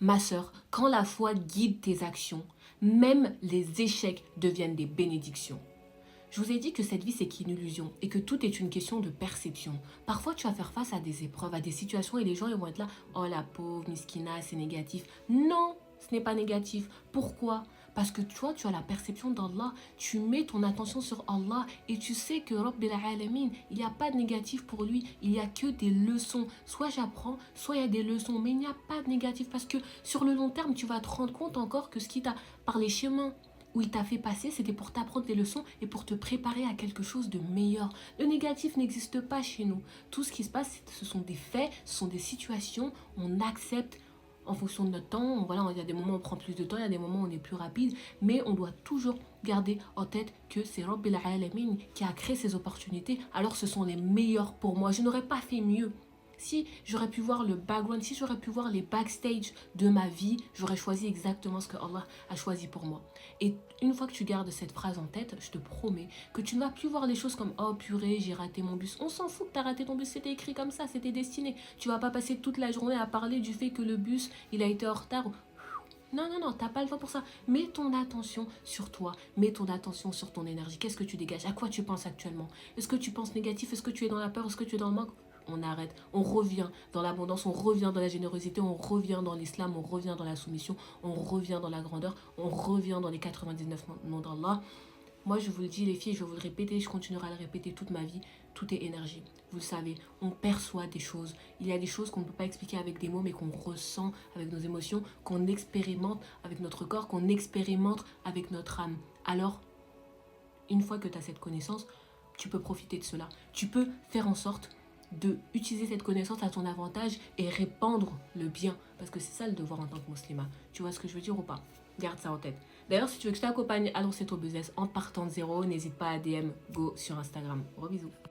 Ma sœur, quand la foi guide tes actions, même les échecs deviennent des bénédictions. Je vous ai dit que cette vie, c'est qu'une illusion et que tout est une question de perception. Parfois, tu vas faire face à des épreuves, à des situations et les gens ils vont être là, oh la pauvre, miskina, c'est négatif. Non, ce n'est pas négatif. Pourquoi? Parce que toi, tu as la perception d'Allah, tu mets ton attention sur Allah et tu sais que Rabbil Alamin, il n'y a pas de négatif pour lui, il n'y a que des leçons. Soit j'apprends, soit il y a des leçons, mais il n'y a pas de négatif parce que sur le long terme, tu vas te rendre compte encore que ce qui t'a par les chemins où il t'a fait passer, c'était pour t'apprendre des leçons et pour te préparer à quelque chose de meilleur. Le négatif n'existe pas chez nous. Tout ce qui se passe, ce sont des faits, ce sont des situations, on accepte en fonction de notre temps. Voilà, il y a des moments où on prend plus de temps, il y a des moments où on est plus rapide, mais on doit toujours garder en tête que c'est Rabbil Alamin qui a créé ces opportunités, alors ce sont les meilleurs pour moi. Je n'aurais pas fait mieux. Si j'aurais pu voir le background, si j'aurais pu voir les backstage de ma vie, j'aurais choisi exactement ce que Allah a choisi pour moi. Et une fois que tu gardes cette phrase en tête, je te promets que tu ne vas plus voir les choses comme oh purée, j'ai raté mon bus. On s'en fout que tu as raté ton bus, c'était écrit comme ça, c'était destiné. Tu vas pas passer toute la journée à parler du fait que le bus, il a été en retard. Non, non, non, t'as pas le temps pour ça. Mets ton attention sur toi, mets ton attention sur ton énergie. Qu'est-ce que tu dégages? À quoi tu penses actuellement? Est-ce que tu penses négatif? Est-ce que tu es dans la peur? Est-ce que tu es dans le manque? On arrête, on revient dans l'abondance, on revient dans la générosité, on revient dans l'islam, on revient dans la soumission, on revient dans la grandeur, on revient dans les 99 noms d'Allah. Moi, je vous le dis, les filles, je vais vous le répéter, je continuerai à le répéter toute ma vie. Tout est énergie. Vous le savez, on perçoit des choses. Il y a des choses qu'on ne peut pas expliquer avec des mots, mais qu'on ressent avec nos émotions, qu'on expérimente avec notre corps, qu'on expérimente avec notre âme. Alors, une fois que tu as cette connaissance, tu peux profiter de cela. Tu peux faire en sorte de utiliser cette connaissance à ton avantage et répandre le bien. Parce que c'est ça le devoir en tant que musulman. Tu vois ce que je veux dire ou pas? Garde ça en tête. D'ailleurs, si tu veux que je t'accompagne à lancer ton business en partant de zéro, n'hésite pas à DM Go sur Instagram. Gros bisous.